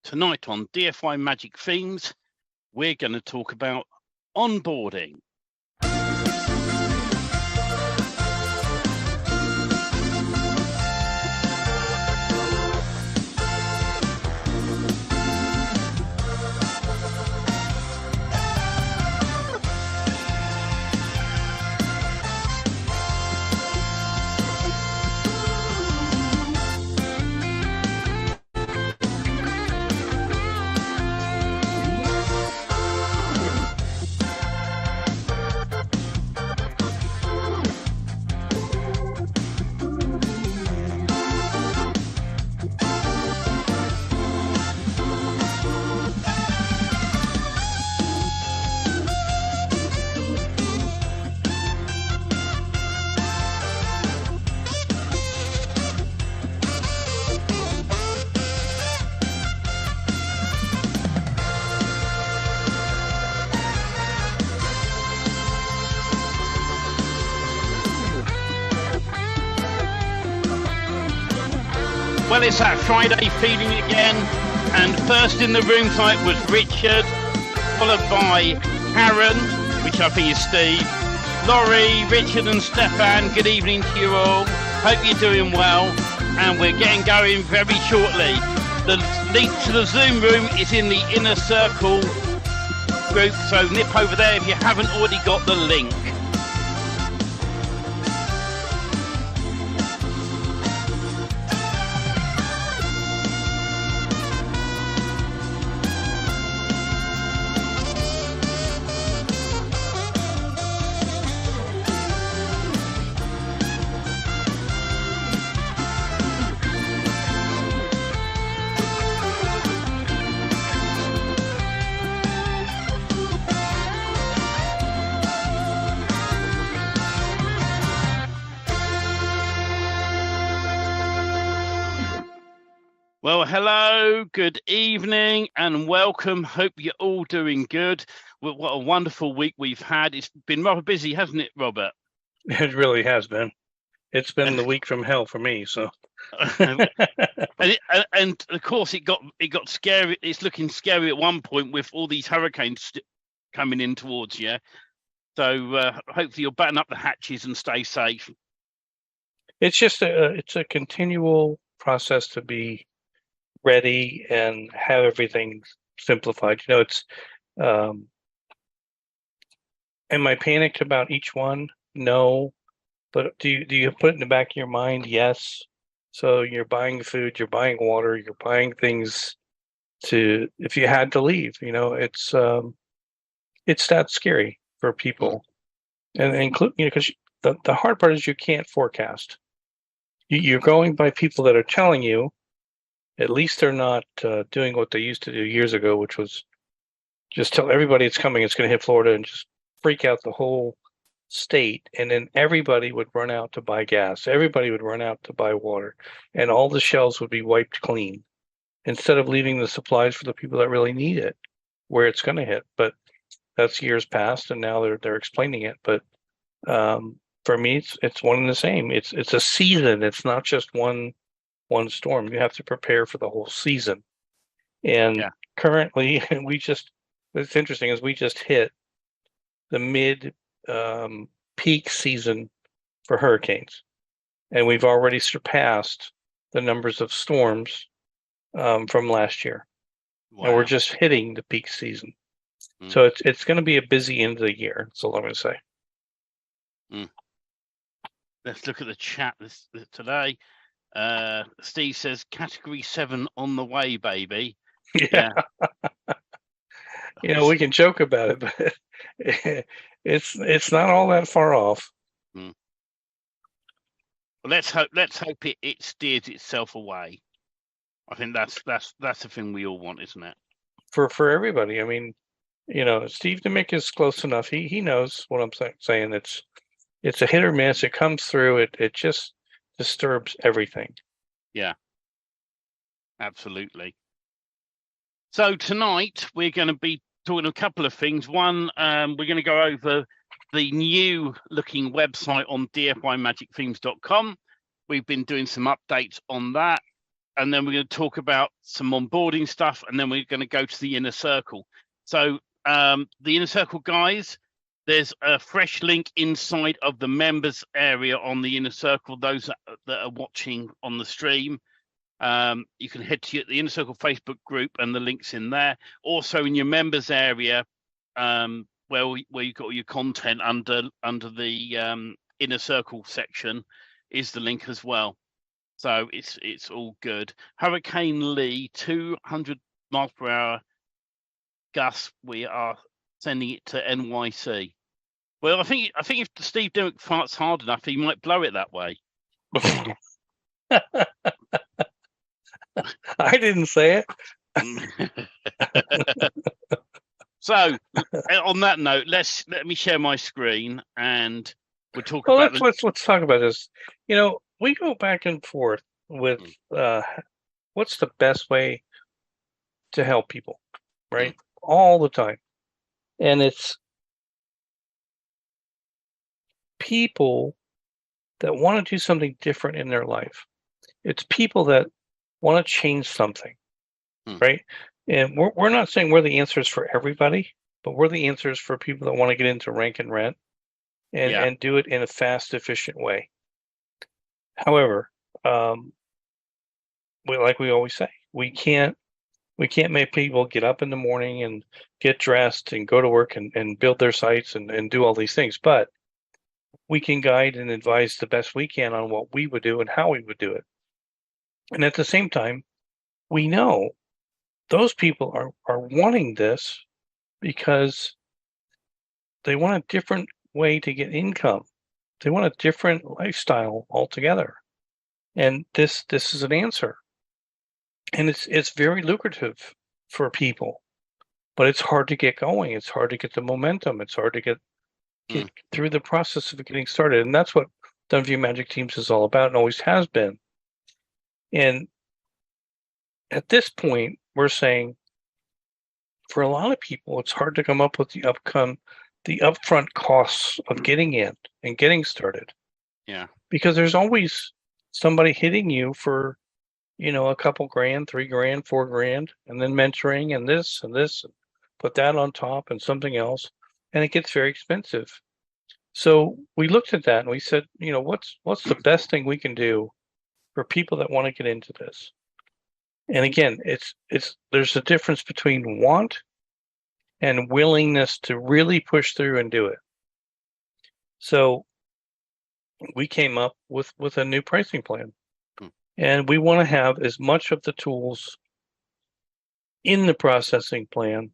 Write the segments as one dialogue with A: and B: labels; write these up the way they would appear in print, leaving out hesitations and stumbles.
A: Tonight on DFY Magic Themes, we're going to talk about onboarding. Well, it's that Friday feeling again, and first in the room tonight was Richard, followed by Karen, which I think is Steve, Laurie, Richard and Stefan. Good evening to you all. Hope you're doing well, and we're getting going very shortly. The link to the Zoom room is in the inner circle group, so nip over there if you haven't already got the link. Well, hello, good evening and welcome. Hope you're all doing good. What a wonderful week we've had. It's been rather busy, hasn't it, Robert?
B: It really has been. It's been the week from hell for me. So,
A: and of course, it got scary. It's looking scary at one point with all these hurricanes coming in towards you. So hopefully you'll button up the hatches and stay safe.
B: It's just it's a continual process to be ready and have everything simplified. You know, it's am I panicked about each one? No. But do you put it in the back of your mind? Yes. So you're buying food, you're buying water, you're buying things to, if you had to leave, you know, it's that scary for people. And include, you know, because the hard part is you can't forecast. You're going by people that are telling you. At least they're not doing what they used to do years ago, which was just tell everybody it's coming, it's going to hit Florida, and just freak out the whole state. And then everybody would run out to buy gas. Everybody would run out to buy water. And all the shelves would be wiped clean instead of leaving the supplies for the people that really need it, where it's going to hit. But that's years past, and now they're explaining it. But for me, it's one and the same. It's a season. It's not just one storm. You have to prepare for the whole season. And currently what's interesting is we just hit the mid peak season for hurricanes, and we've already surpassed the numbers of storms from last year. Wow. And we're just hitting the peak season. So it's going to be a busy end of the year. That's all I'm going to say.
A: Let's look at the chat today. Steve says category 7 on the way, baby.
B: Yeah. You know, we can joke about it, but it's not all that far off.
A: Well, let's hope it steers itself away. I think that's the thing we all want, isn't it?
B: For everybody. I mean, you know, Steve Demick is close enough. He knows what I'm saying. It's a hit or miss. It comes through. It just disturbs everything.
A: Yeah, absolutely. So tonight we're going to be talking a couple of things. One, we're going to go over the new looking website on DFYMagicThemes.com. We've been doing some updates on that. and then we're going to talk about some onboarding stuff, and then we're going to go to the inner circle. So the inner circle guys, there's a fresh link inside of the members area on the inner circle. Those that are watching on the stream, you can head to the inner circle Facebook group, and the link's in there. Also in your members area, where you got all your content under the inner circle section, is the link as well. So it's all good. Hurricane Lee, 200 miles per hour gusts. We are sending it to NYC. Well, I think if Steve Dimmock farts hard enough, he might blow it that way.
B: I didn't say it.
A: So, on that note, let me share my screen, and we'll talk
B: Well,
A: about.
B: let's talk about this. You know, we go back and forth with what's the best way to help people, right? All the time, and it's people that want to do something different in their life. It's people that want to change something, right? And we're not saying we're the answers for everybody, but we're the answers for people that want to get into rank and rent and do it in a fast, efficient way. However, like we always say, we can't make people get up in the morning and get dressed and go to work and build their sites and do all these things, but we can guide and advise the best we can on what we would do and how we would do it. And at the same time, we know those people are wanting this because they want a different way to get income. They want a different lifestyle altogether. And this is an answer. And it's very lucrative for people, but it's hard to get going. It's hard to get the momentum. It's hard to get through the process of getting started. And that's what DFY Magic Themes is all about and always has been. And at this point, we're saying for a lot of people, it's hard to come up with the upfront costs of getting in and getting started.
A: Yeah.
B: Because there's always somebody hitting you for, a couple grand, $3 grand, $4 grand, and then mentoring and this, and put that on top and something else. And it gets very expensive. So we looked at that and we said, what's the best thing we can do for people that want to get into this? And again, there's a difference between want and willingness to really push through and do it. So we came up with a new pricing plan. And we want to have as much of the tools in the processing plan.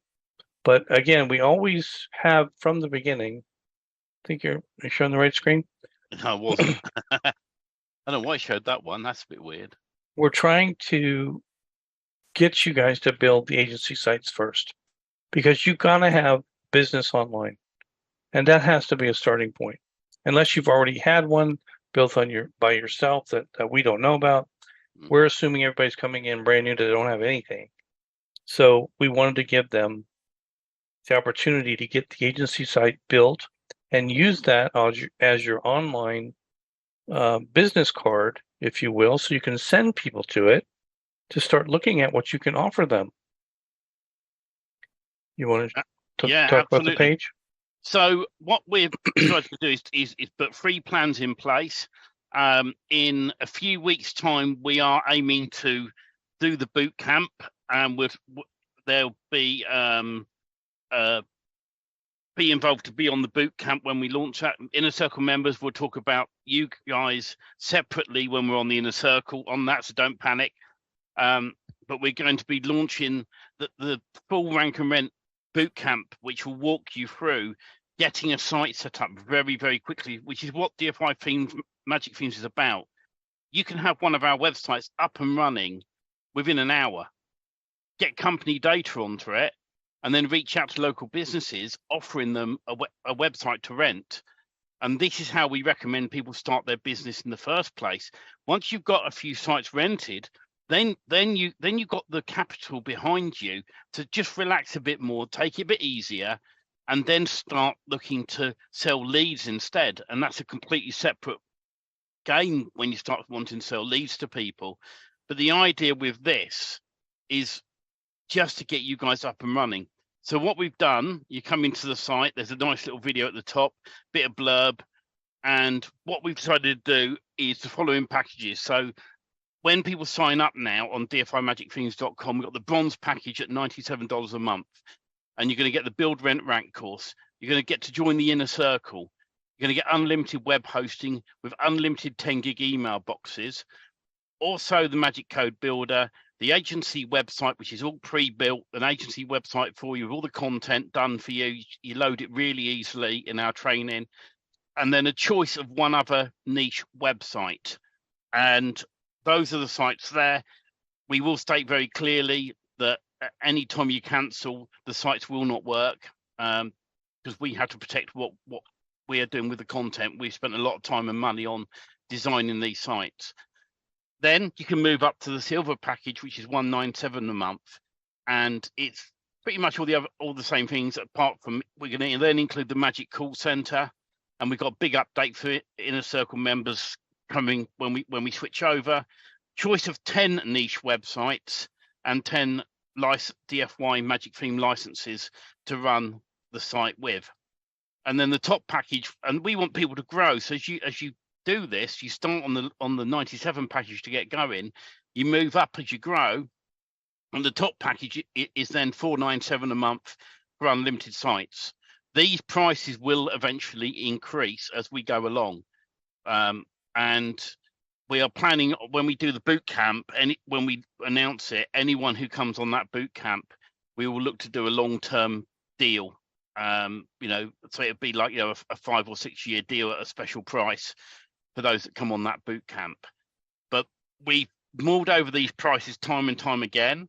B: But again, we always have from the beginning. I think you're showing the right screen?
A: No, I wasn't. I don't know why I showed that one. That's a bit weird.
B: We're trying to get you guys to build the agency sites first, because you got to have business online. And that has to be a starting point. Unless you've already had one built by yourself that we don't know about. We're assuming everybody's coming in brand new that they don't have anything. So we wanted to give them the opportunity to get the agency site built and use that as your online business card, if you will, so you can send people to it to start looking at what you can offer them. You want to talk
A: absolutely.
B: about the page?
A: So what we're trying to do is put 3 plans in place. In a few weeks' time, we are aiming to do the boot camp, and there'll be involved to be on the boot camp when we launch that. Inner Circle members will talk about you guys separately when we're on the Inner Circle on that, so don't panic. But we're going to be launching the full rank and rent boot camp, which will walk you through getting a site set up very, very quickly, which is what DFY Magic Themes is about. You can have one of our websites up and running within an hour, get company data onto it, and then reach out to local businesses, offering them a website to rent. And this is how we recommend people start their business in the first place. Once you've got a few sites rented, then you've got the capital behind you to just relax a bit more, take it a bit easier, and then start looking to sell leads instead. And that's a completely separate game when you start wanting to sell leads to people. But the idea with this is just to get you guys up and running. So what we've done, you come into the site, there's a nice little video at the top, bit of blurb, and what we've decided to do is the following packages. So when people sign up now on DFYMagicThemes.com, we've got the bronze package at $97 a month, and you're going to get the build, rent, rank course. You're going to get to join the inner circle. You're going to get unlimited web hosting with unlimited 10 gig email boxes. Also the Magic Code Builder, the agency website, which is all pre-built, an agency website for you with all the content done for you. You load it really easily in our training. And then a choice of one other niche website. And those are the sites there. We will state very clearly that at any time you cancel, the sites will not work, because we have to protect what we are doing with the content. We've spent a lot of time and money on designing these sites. Then you can move up to the silver package, which is $197 a month, and it's pretty much all the same things. Apart from we're going to then include the Magic Call Center, and we've got a big update for Inner Circle members coming when we switch over. Choice of 10 niche websites and 10 DFY Magic Theme licenses to run the site with. And then the top package, and we want people to grow. So as you do this, you start on the 97 package to get going, you move up as you grow, and the top package is then $497 a month for unlimited sites. These prices will eventually increase as we go along, and we are planning, when we do the boot camp, and when we announce it, anyone who comes on that boot camp, we will look to do a long-term deal. So it'd be like a 5 or 6 year deal at a special price for those that come on that boot camp. But we mulled over these prices time and time again,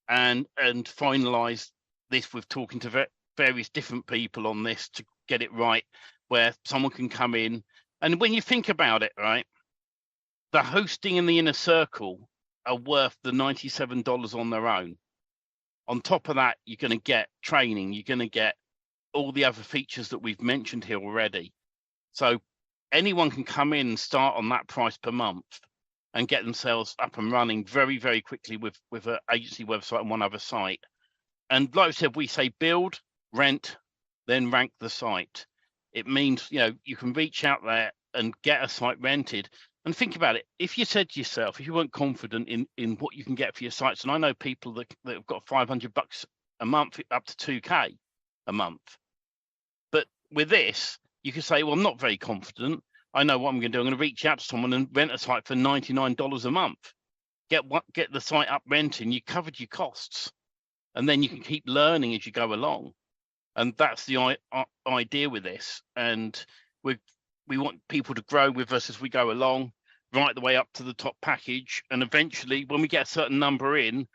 A: and finalized this with talking to various different people on this to get it right, where someone can come in. And when you think about it, right, the hosting and the inner circle are worth the $97 on their own. On top of that, you're going to get training, you're going to get all the other features that we've mentioned here already. So anyone can come in and start on that price per month and get themselves up and running very, very quickly with an agency website and one other site. And like I said, we say build, rent, then rank the site. It means, you can reach out there and get a site rented. And think about it. If you said to yourself, if you weren't confident in what you can get for your sites, and I know people that have got $500 a month up to $2K a month. But with this, you could say, well, I'm not very confident. I know what I'm going to do. I'm going to reach out to someone and rent a site for $99 a month. Get the site up renting. You covered your costs, and then you can keep learning as you go along. And that's the idea with this. And we want people to grow with us as we go along, right the way up to the top package. And eventually, when we get a certain number in,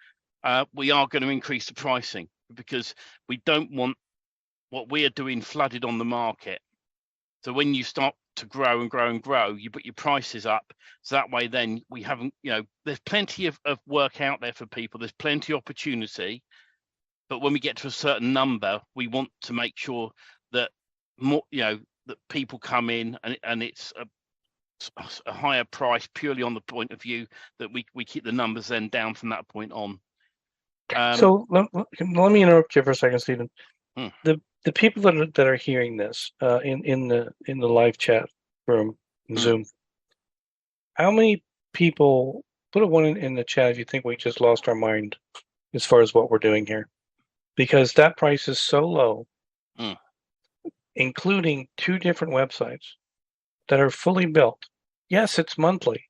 A: we are going to increase the pricing, because we don't want what we are doing flooded on the market. So when you start to grow and grow and grow, you put your prices up. So that way, then we haven't, there's plenty of work out there for people. There's plenty of opportunity. But when we get to a certain number, we want to make sure that more, that people come in and it's a higher price purely on the point of view that we keep the numbers then down from that point on.
B: So let me interrupt you for a second, Stephen. The people that are hearing this in the live chat room in Zoom, how many people, put a one in the chat if you think we just lost our mind as far as what we're doing here, because that price is so low, including 2 different websites that are fully built. Yes, it's monthly,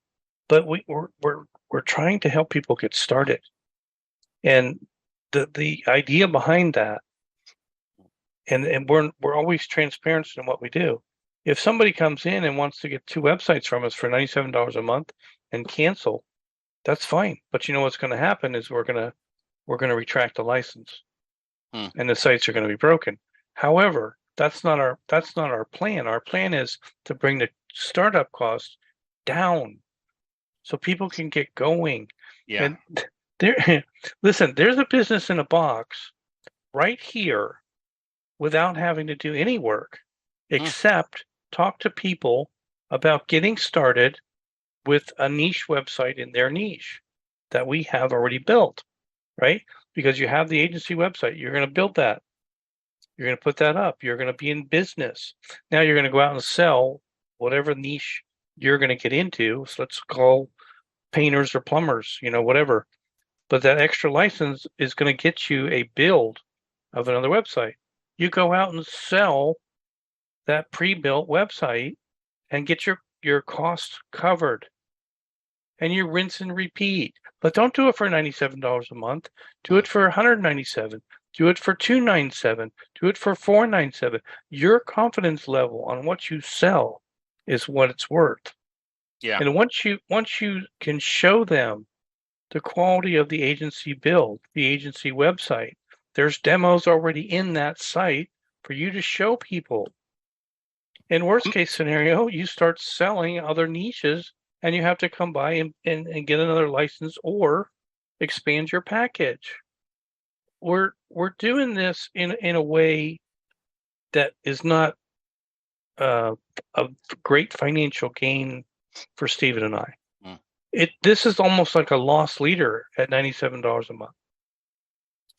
B: but we're trying to help people get started. And the idea behind that, and we're always transparent in what we do. If somebody comes in and wants to get 2 websites from us for $97 a month and cancel, that's fine. But you know what's going to happen is we're going to retract the license, and the sites are going to be broken. However, that's not our plan. Our plan is to bring the startup costs down so people can get going. Yeah. And listen, there's a business in a box right here without having to do any work except talk to people about getting started with a niche website in their niche. that we have already built, right? Because you have the agency website, you're going to build that. You're going to put that up. You're going to be in business. Now you're going to go out and sell whatever niche you're going to get into. So let's call painters or plumbers, whatever. But that extra license is going to get you a build of another website. You go out and sell that pre-built website and get your costs covered. And you rinse and repeat. But don't do it for $97 a month. Do it for $197. Do it for $297. Do it for $497. Your confidence level on what you sell is what it's worth.
A: Yeah.
B: And once you can show them the quality of the agency build, the agency website, there's demos already in that site for you to show people. In worst case scenario, you start selling other niches and you have to come by and get another license or expand your package. We're doing this in a way that is not a great financial gain for Stephen and I. This is almost like a loss leader at $97 a month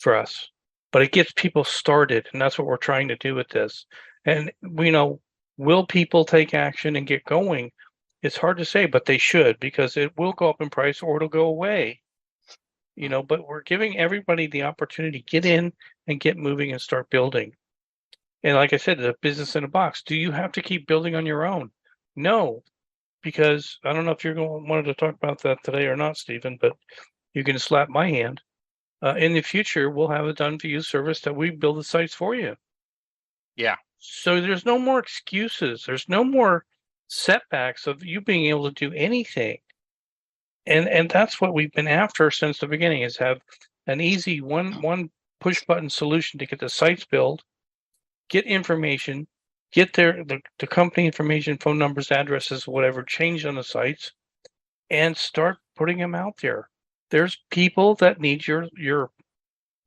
B: for us, but it gets people started, and that's what we're trying to do with this. And will people take action and get going? It's hard to say, but they should, because it will go up in price or it'll go away. But we're giving everybody the opportunity to get in and get moving and start building. And like I said, the business in a box. Do you have to keep building on your own? No, because I don't know if wanted to talk about that today or not, Stephen, but you can slap my hand. In the future, we'll have a done for you service that we build the sites for you.
A: Yeah.
B: So there's no more excuses. There's no more setbacks of you being able to do anything. And that's what we've been after since the beginning, is have an easy one push button solution to get the sites built, get information, get the company information, phone numbers, addresses, whatever, changed on the sites, and start putting them out there. There's people that need your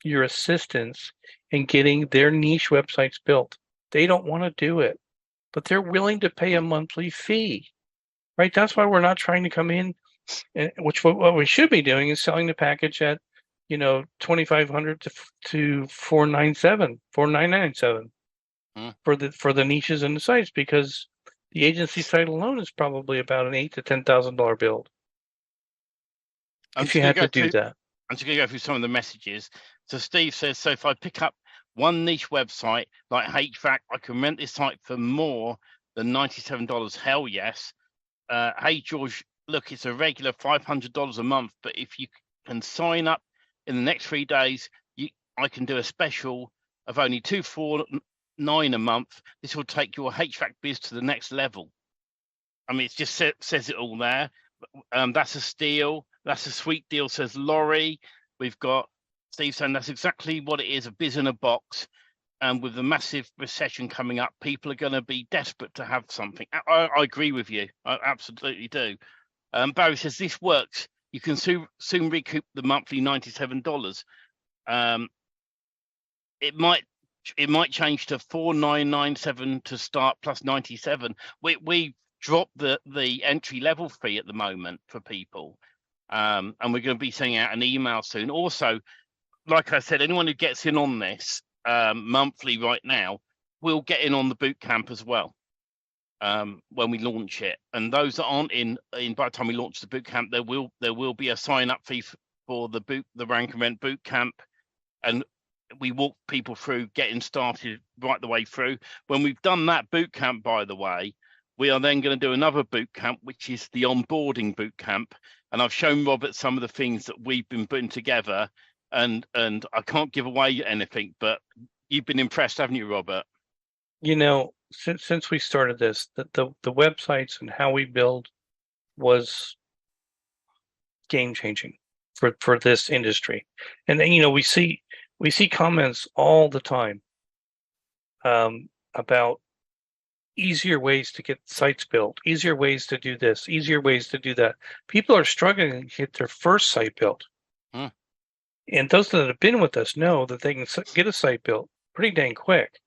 B: assistance in getting their niche websites built. They don't want to do it, but they're willing to pay a monthly fee, right? That's why we're not trying to come in, and what we should be doing is selling the package at $2,500 to $497 for the niches and the sites, because the agency site alone is probably about an $8,000 to $10,000 build. If you had to do that.
A: I'm just going to go through some of the messages. So Steve says, so if I pick up one niche website like HVAC, I can rent this site for more than $97. Hell yes. Hey George, look, it's a regular $500 a month, but if you can sign up in the next 3 days, I can do a special of only $249 a month. This will take your HVAC biz to the next level. I mean, it just says it all there. That's a steal. That's a sweet deal, says Laurie. We've got Steve saying that's exactly what it is, a biz in a box. And with the massive recession coming up, people are going to be desperate to have something. I agree with you. I absolutely do. Barry says this works. You can soon recoup the monthly $97. It might change to $4,997 to start plus $97. We dropped the entry level fee at the moment for people, and we're going to be sending out an email soon. Also, like I said, anyone who gets in on this monthly right now will get in on the boot camp as well. When we launch it, and those that aren't in by the time we launch the boot camp, there will be a sign up fee for the rank and rent boot camp, and we walk people through getting started right the way through. When we've done that boot camp, by the way, we are then going to do another boot camp, which is the onboarding boot camp, and I've shown Robert some of the things that we've been putting together, and I can't give away anything, but you've been impressed, haven't you, Robert?
B: Since we started this, the websites and how we build was game changing for this industry. And then, we see comments all the time about easier ways to get sites built, easier ways to do this, easier ways to do that. People are struggling to get their first site built. And those that have been with us know that they can get a site built pretty dang quick.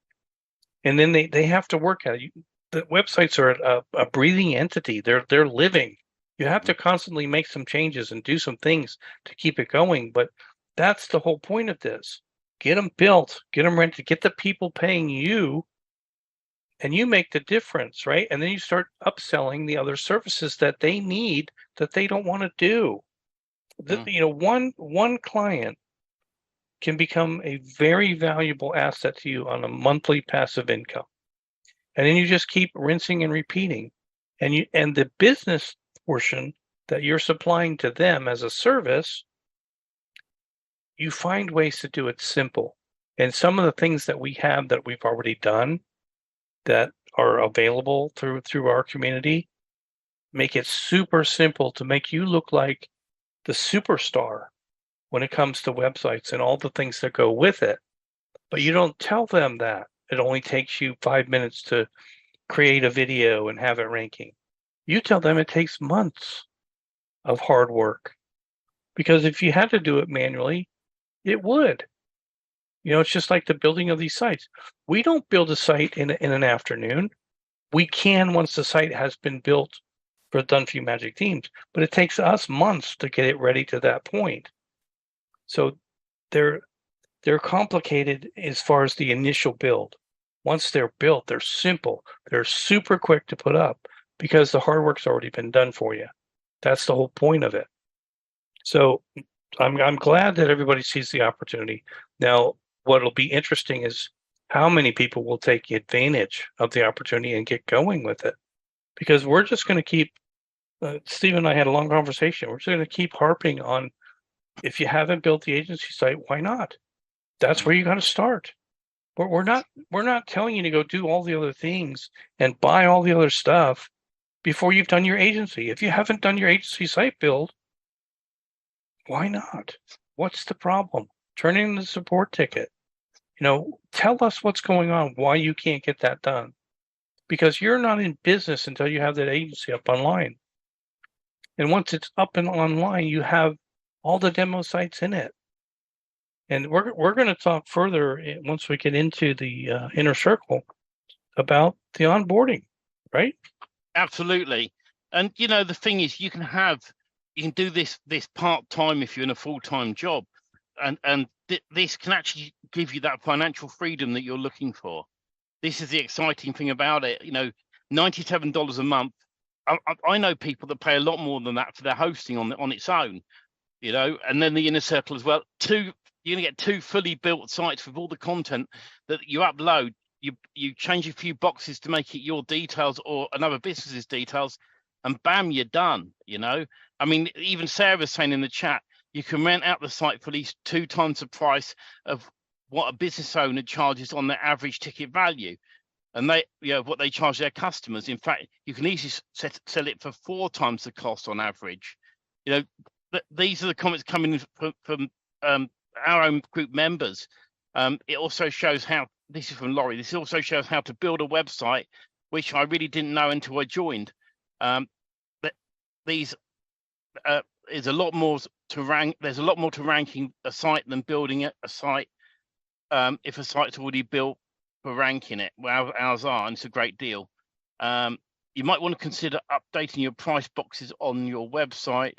B: And then they have to work at it. The websites are a breathing entity. They're living. You have to constantly make some changes and do some things to keep it going. But that's the whole point of this. Get them built, get them rented, get the people paying you, and you make the difference, right? And then you start upselling the other services that they need that they don't want to do. You know, one client can become a very valuable asset to you on a monthly passive income. And then you just keep rinsing and repeating. And the business portion that you're supplying to them as a service, you find ways to do it simple. And some of the things that we have that we've already done that are available through our community make it super simple to make you look like the superstar when it comes to websites and all the things that go with it. But you don't tell them that it only takes you 5 minutes to create a video and have it ranking. You tell them it takes months of hard work, because if you had to do it manually, it would. You know, it's just like the building of these sites. We don't build a site in an afternoon. We can once the site has been built for DFY Magic Themes, but it takes us months to get it ready to that point. So they're complicated as far as the initial build. Once they're built, they're simple. They're super quick to put up because the hard work's already been done for you. That's the whole point of it. So I'm glad that everybody sees the opportunity. Now, what'll be interesting is how many people will take advantage of the opportunity and get going with it. Because we're just going to keep, Steve and I had a long conversation. We're just going to keep harping on, if you haven't built the agency site, why not? That's where you got to start. But we're not telling you to go do all the other things and buy all the other stuff before you've done your agency. If you haven't done your agency site build, why not? What's the problem? Turn in the support ticket. You know, tell us what's going on, why you can't get that done. Because you're not in business until you have that agency up online. And once it's up and online, you have all the demo sites in it. And we're going to talk further once we get into the inner circle about the onboarding, right?
A: Absolutely. And you know, the thing is, you can do this part-time if you're in a full-time job, and this can actually give you that financial freedom that you're looking for. This is the exciting thing about it. You know, $97 a month. I know people that pay a lot more than that for their hosting on its own. You know, and then the inner circle as well. You're gonna get 2 fully built sites with all the content that you upload. You change a few boxes to make it your details or another business's details, and bam, you're done. You know, I mean, even Sarah's saying in the chat, you can rent out the site for at least 2 times the price of what a business owner charges on their average ticket value, and what they charge their customers. In fact, you can easily sell it for 4 times the cost on average. You know, these are the comments coming from our own group members. It also shows how, this is from Laurie, this also shows how to build a website, which I really didn't know until I joined. There's a lot more to ranking a site than building a site. If a site's already built for ranking it, well, ours are, and it's a great deal. You might want to consider updating your price boxes on your website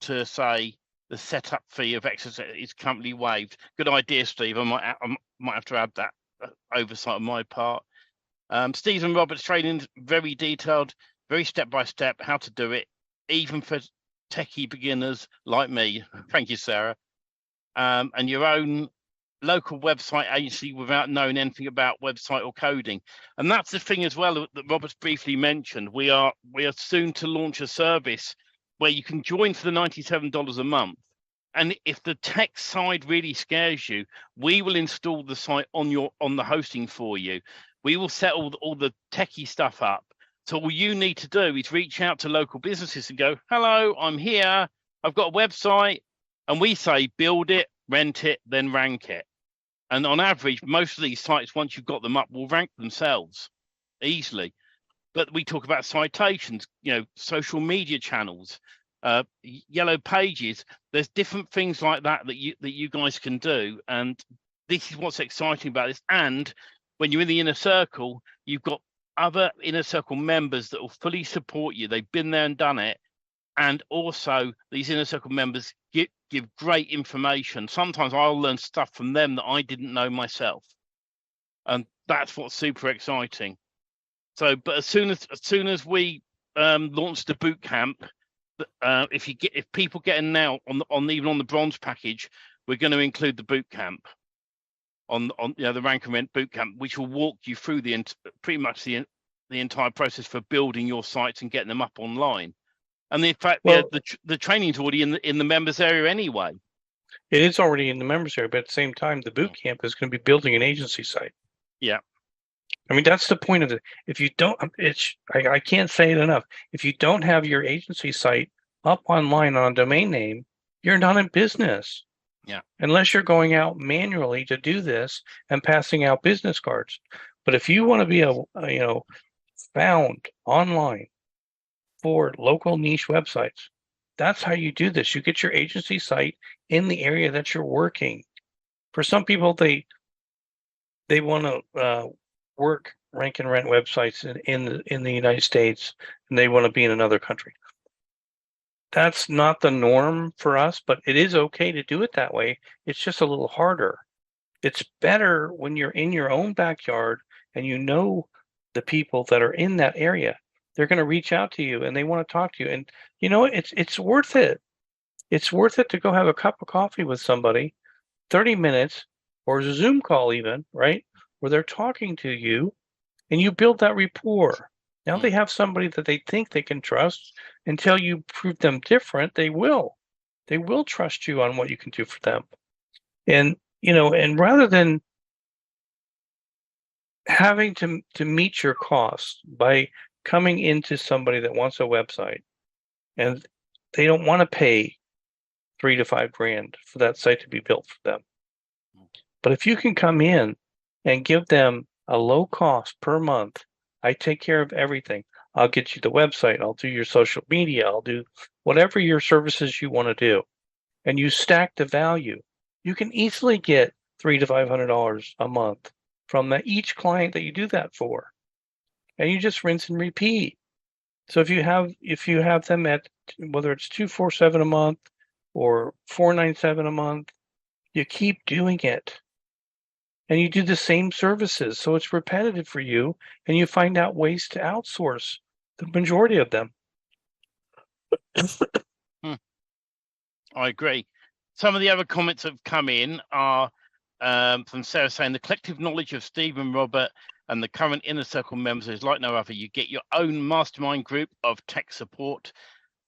A: to say the setup fee of Exodus is currently waived. Good idea, Steve. I might have to add that oversight on my part. Stephen Roberts training, very detailed, very step-by-step how to do it, even for techie beginners like me. Thank you, Sarah. And your own local website agency without knowing anything about website or coding. And that's the thing as well that Roberts briefly mentioned. We are soon to launch a service where you can join for the $97 a month. And if the tech side really scares you, we will install the site on the hosting for you. We will set all the techie stuff up. So all you need to do is reach out to local businesses and go, hello, I'm here. I've got a website. And we say, build it, rent it, then rank it. And on average, most of these sites, once you've got them up, will rank themselves easily. But we talk about citations, you know, social media channels, yellow pages. There's different things like that you guys can do. And this is what's exciting about this. And when you're in the inner circle, you've got other inner circle members that will fully support you. They've been there and done it. And also, these inner circle members give great information. Sometimes I'll learn stuff from them that I didn't know myself, and that's what's super exciting. So, but as soon as we launch the boot camp, if people get in now even on the bronze package, we're going to include the boot camp on the rank and rent boot camp, which will walk you through pretty much the entire process for building your sites and getting them up online. And in fact, the training's already in the members area anyway.
B: It is already in the members area, but at the same time, the boot camp is going to be building an agency site.
A: Yeah.
B: I mean, that's the point of it. If you don't, I can't say it enough. If you don't have your agency site up online on a domain name, you're not in business.
A: Yeah.
B: Unless you're going out manually to do this and passing out business cards. But if you want to be found online for local niche websites, that's how you do this. You get your agency site in the area that you're working. For some people, they want to work rank and rent websites in the United States, and they want to be in another country. That's not the norm for us, but it is okay to do it that way. It's just a little harder. It's better when you're in your own backyard and you know the people that are in that area. They're going to reach out to you and they want to talk to you. And it's worth it. It's worth it to go have a cup of coffee with somebody, 30 minutes, or a Zoom call even, right? Where they're talking to you and you build that rapport. Now they have somebody that they think they can trust. Until you prove them different, they will trust you on what you can do for them. And rather than having to meet your costs by coming into somebody that wants a website and they don't want to pay $3,000 to $5,000 for that site to be built for them. But if you can come in and give them a low cost per month, I take care of everything. I'll get you the website. I'll do your social media. I'll do whatever your services you want to do. And you stack the value. You can easily get $300 to $500 a month from each client that you do that for. And you just rinse and repeat. So if you have them at whether it's $247 a month or $497 a month, you keep doing it. And you do the same services, so it's repetitive for you, and you find out ways to outsource the majority of them.
A: I agree. Some of the other comments that have come in are from Sarah saying the collective knowledge of Steve and Robert and the current inner circle members is like no other. You get your own mastermind group of tech support.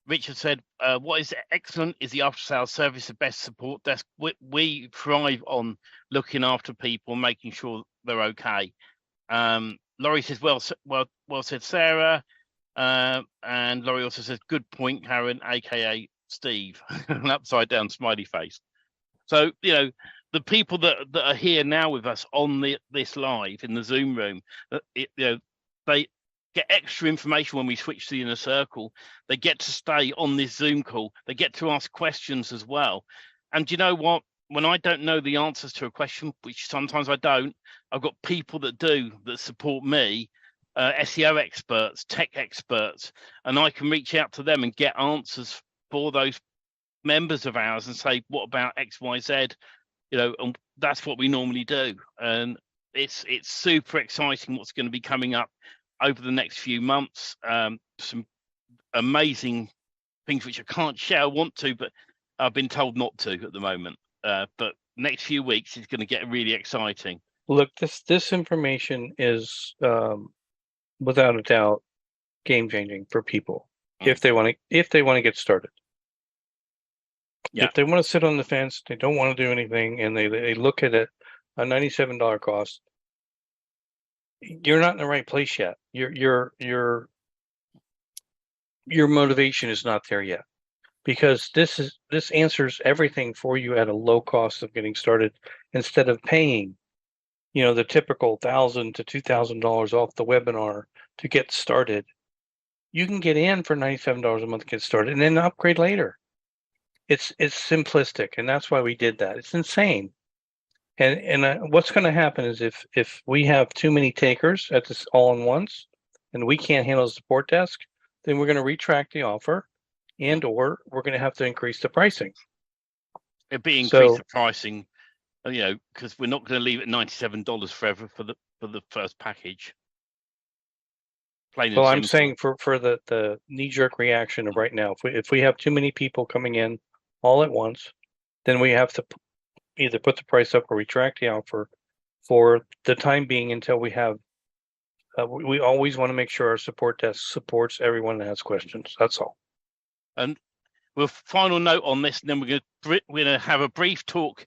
A: Richard said, what is excellent is the after-sales service, the best support desk. We thrive on looking after people, making sure they're okay. Laurie says, well said, Sarah. And Laurie also says, good point, Karen, aka Steve, an upside down smiley face. So, the people that are here now with us on this live in the Zoom room, they get extra information when we switch to the inner circle. They get to stay on this Zoom call. They get to ask questions as well. And you know what? When I don't know the answers to a question, which sometimes I don't, I've got people that support me, SEO experts, tech experts, and I can reach out to them and get answers for those members of ours and say, what about X, Y, Z? And that's what we normally do. And it's super exciting what's going to be coming up over the next few months. Some amazing things which I can't share. I want to, but I've been told not to at the moment. But next few weeks is going to get really exciting.
B: Look, this information is without a doubt game changing for people if they want to get started. Yeah. If they want to sit on the fence, they don't want to do anything, and they look at it, a $97 cost. You're not in the right place yet. Your motivation is not there yet, because this answers everything for you at a low cost of getting started, instead of paying, the typical $1,000 to $2,000 off the webinar to get started. You can get in for $97 a month to get started, and then upgrade later. It's simplistic, and that's why we did that. It's insane. And what's going to happen is if we have too many takers at this all in once, and we can't handle the support desk, then we're going to retract the offer, and or we're going to have to increase the pricing.
A: It'd be increase the pricing, because we're not going to leave it $97 forever for the first package.
B: Well, I'm saying for the knee-jerk reaction of right now, if we have too many people coming in all at once, then we have to either put the price up or retract the offer for the time being until we have. We always want to make sure our support desk supports everyone that has questions. That's all.
A: And we'll final note on this, and then we're going to have a brief talk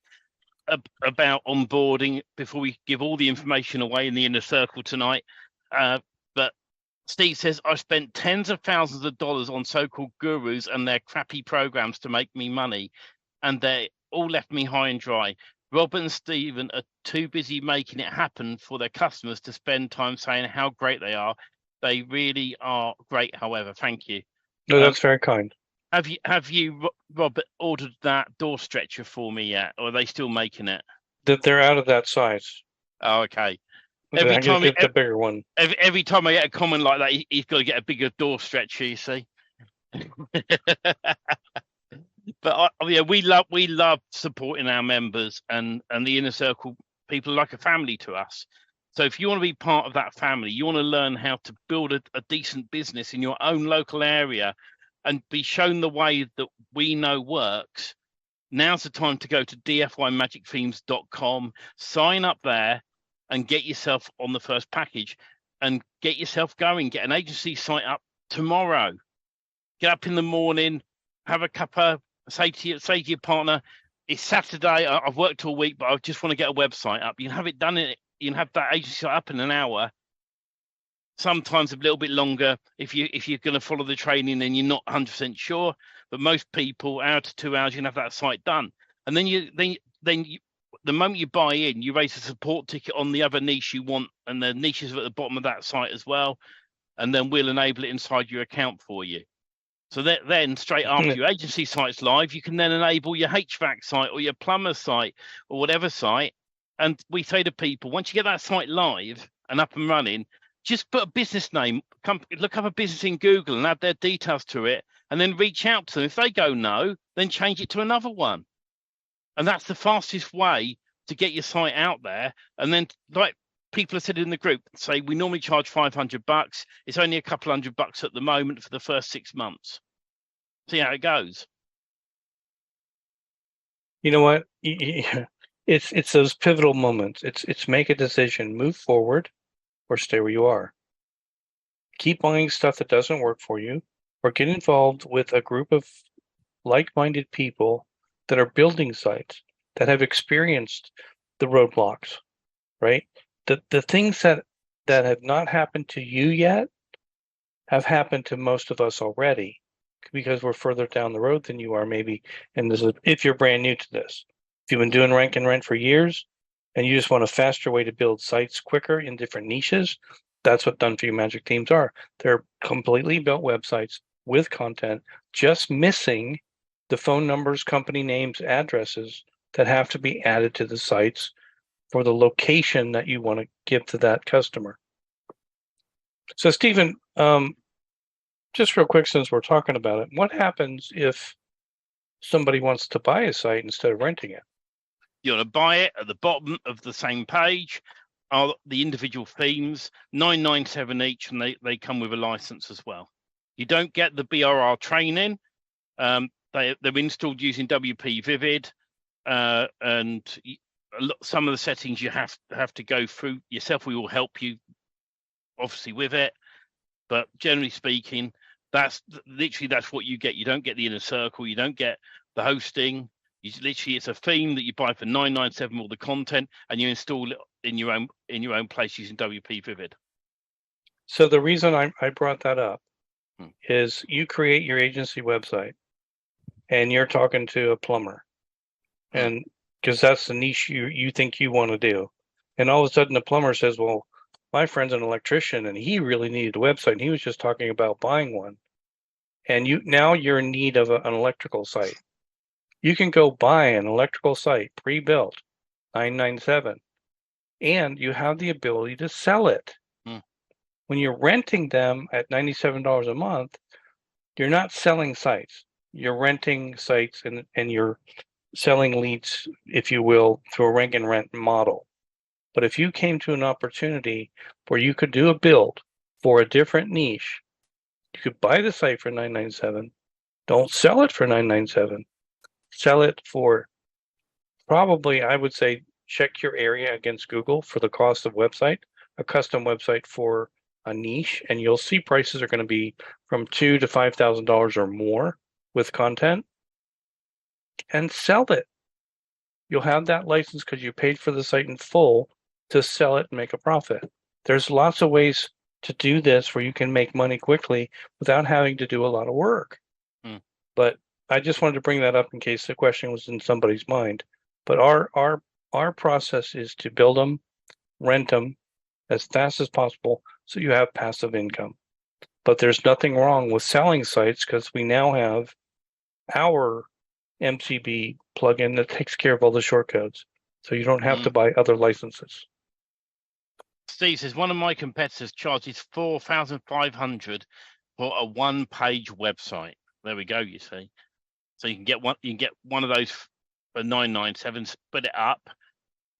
A: about onboarding before we give all the information away in the inner circle tonight. But Steve says, I spent tens of thousands of dollars on so-called gurus and their crappy programs to make me money, and they all left me high and dry. Rob and Stephen are too busy making it happen for their customers to spend time saying how great they are. They really are great, however. Thank you.
B: No, that's very kind.
A: Have you, Robert, ordered that door stretcher for me yet, or are they still making it?
B: They're out of that size.
A: Oh, okay.
B: Every time I get the bigger one.
A: Every time I get a comment like that, he's got to get a bigger door stretcher. You see. But we love supporting our members, and the inner circle people are like a family to us. So if you want to be part of that family, you want to learn how to build a decent business in your own local area and be shown the way that we know works, now's the time to go to dfymagicthemes.com, sign up there and get yourself on the first package and get yourself going. Get an agency site up tomorrow. Get up in the morning, have a cuppa, say to your partner, it's Saturday, I've worked all week, but I just want to get a website up. You can have it done, you can have that agency site up in an hour. Sometimes a little bit longer if you're going to follow the training and you're not 100% sure. But most people, hour to 2 hours, you can have that site done. And then the moment you buy in, you raise a support ticket on the other niche you want, and the niches are at the bottom of that site as well. And then we'll enable it inside your account for you. So then straight after your agency site's live, you can then enable your HVAC site or your plumber site or whatever site. And we say to people, once you get that site live and up and running, just put a business name, look up a business in Google and add their details to it, and then reach out to them. If they go no, then change it to another one. And that's the fastest way to get your site out there. And then, like people have said in the group, say we normally charge $500. It's only a couple $100 at the moment for the first 6 months. See how it goes.
B: You know what? It's those pivotal moments. It's make a decision, move forward, or stay where you are. Keep buying stuff that doesn't work for you, or get involved with a group of like-minded people that are building sites that have experienced the roadblocks, right? The things that have not happened to you yet have happened to most of us already, because we're further down the road than you are, maybe. And this is if you're brand new to this. If you've been doing rank and rent for years, and you just want a faster way to build sites quicker in different niches, that's what Done For You Magic Themes are. They're completely built websites with content, just missing the phone numbers, company names, addresses that have to be added to the sites for the location that you want to give to that customer. So Stephen, just real quick, since we're talking about it, what happens if somebody wants to buy a site instead of renting it?
A: You want to buy it at the bottom of the same page are the individual themes, $997 each, and they come with a license as well. You don't get the BRR training. They're installed using WP Vivid, and some of the settings you have to go through yourself. We will help you, obviously, with it. But generally speaking, that's what you get. You don't get the inner circle. You don't get the hosting. It's a theme that you buy for $997, all the content, and you install it in your own place using WP Vivid.
B: So the reason I brought that up is you create your agency website, and you're talking to a plumber, and because that's the niche you think you want to do, and all of a sudden the plumber says, "Well, my friend's an electrician, and he really needed a website, and he was just talking about buying one," and you're in need of an electrical site. You can go buy an electrical site pre-built, $997, and you have the ability to sell it. When you're renting them at $97 a month, you're not selling sites. you're renting sites and you're selling leads, if you will, through a rank and rent model. But if you came to an opportunity where you could do a build for a different niche, you could buy the site for $997. Don't sell it for $997. Sell it for probably, I would say, check your area against Google for the cost of website, a custom website for a niche, and you'll see prices are going to be from $2,000 to $5,000 or more with content, and sell it. You'll have that license because you paid for the site in full to sell it and make a profit. There's lots of ways to do this where you can make money quickly without having to do a lot of work. But I just wanted to bring that up in case the question was in somebody's mind. But our process is to build them, rent them as fast as possible so you have passive income. But there's nothing wrong with selling sites because we now have our MCB plugin that takes care of all the shortcodes. So you don't have to buy other licenses.
A: Steve says one of my competitors charges $4,500 for a one-page website. There we go. You see, so you can get one of those for $997. Split it up,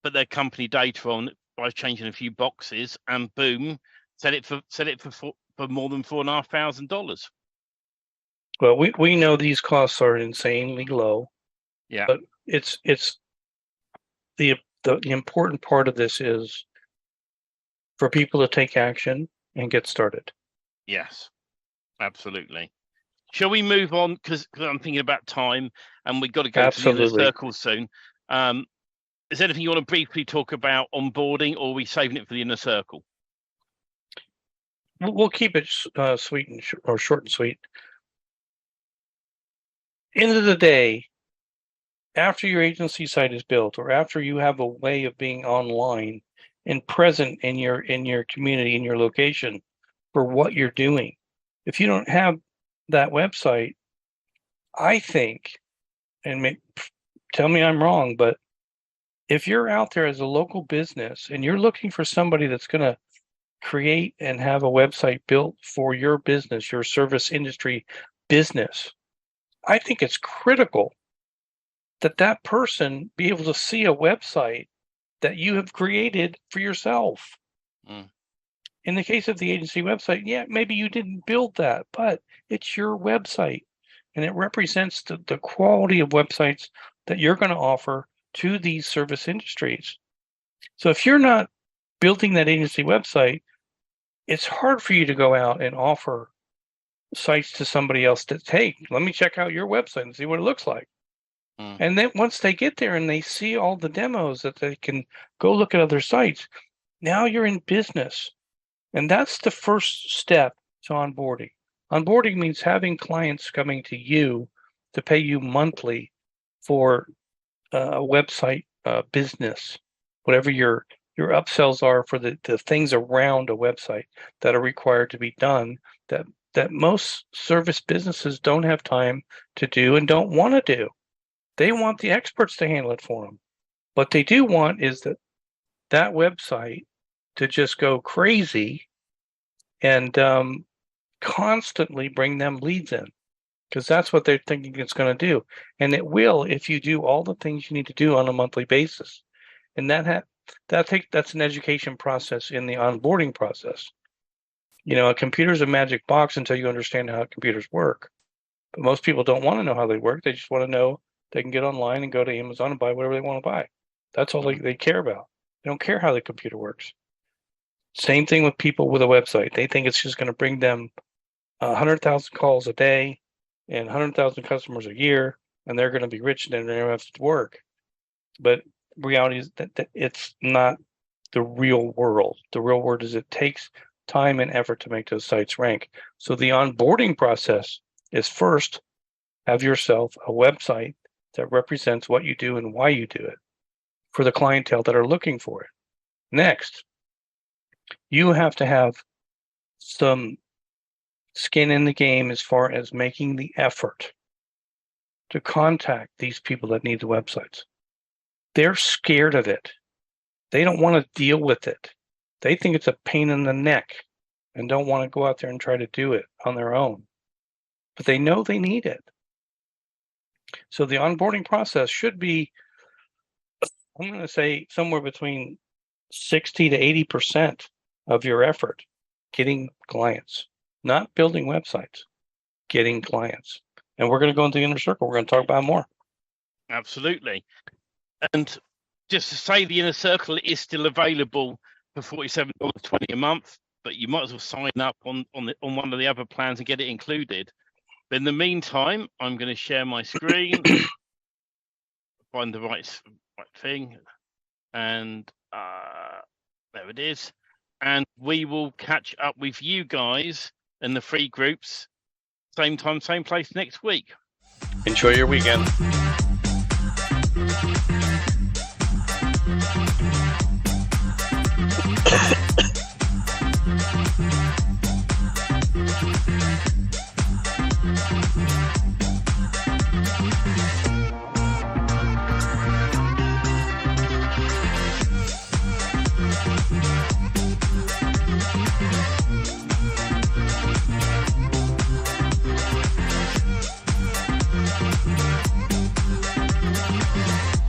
A: put their company data on by changing a few boxes, and boom, sell it for more than $4,500.
B: Well, we know these costs are insanely low.
A: Yeah,
B: but it's the important part of this is for people to take action and get started.
A: Yes, absolutely. Shall we move on? Because I'm thinking about time, and we've got to go to the inner circle soon. Is there anything you want to briefly talk about onboarding, or are we saving it for the inner circle?
B: We'll keep it sweet or short and sweet. End of the day, after your agency site is built, or after you have a way of being online and present in your community, in your location for what you're doing, if you don't have that website, I think, and tell me I'm wrong, but if you're out there as a local business and you're looking for somebody that's going to create and have a website built for your business, your service industry business, I think it's critical that that person be able to see a website that you have created for yourself. In the case of the agency website, yeah, maybe you didn't build that, but it's your website and it represents the quality of websites that you're going to offer to these service industries. So if you're not building that agency website, it's hard for you to go out and offer sites to somebody else that, hey, let me check out your website and see what it looks like. And then once they get there and they see all the demos that they can go look at other sites, now you're in business. And that's the first step to onboarding. Onboarding means having clients coming to you to pay you monthly for a website business, whatever your upsells are for the things around a website that are required to be done that most service businesses don't have time to do and don't want to do. They want the experts to handle it for them. What they do want is that website to just go crazy and constantly bring them leads in, because that's what they're thinking it's going to do. And it will if you do all the things you need to do on a monthly basis. And that's an education process in the onboarding process. You know, a computer's a magic box until you understand how computers work. But most people don't want to know how they work. They just want to know they can get online and go to Amazon and buy whatever they want to buy. That's all they care about. They don't care how the computer works. Same thing with people with a website. They think it's just going to bring them 100,000 calls a day and 100,000 customers a year, and they're going to be rich and then they don't have to work. But reality is that it's not the real world. The real world is it takes time and effort to make those sites rank. So the onboarding process is first, have yourself a website that represents what you do and why you do it for the clientele that are looking for it. Next, you have to have some skin in the game as far as making the effort to contact these people that need the websites. They're scared of it. They don't want to deal with it. They think it's a pain in the neck and don't want to go out there and try to do it on their own. But they know they need it. So the onboarding process should be, I'm going to say, somewhere between 60 to 80% of your effort getting clients, not building websites, getting clients. And we're going to go into the inner circle. We're going to talk about more.
A: Absolutely. And just to say, the inner circle is still available for $47.20 a month, but you might as well sign up on one of the other plans and get it included. But in the meantime, I'm going to share my screen, find the right thing, and there it is. And we will catch up with you guys in the free groups, same time, same place next week.
B: Enjoy your weekend.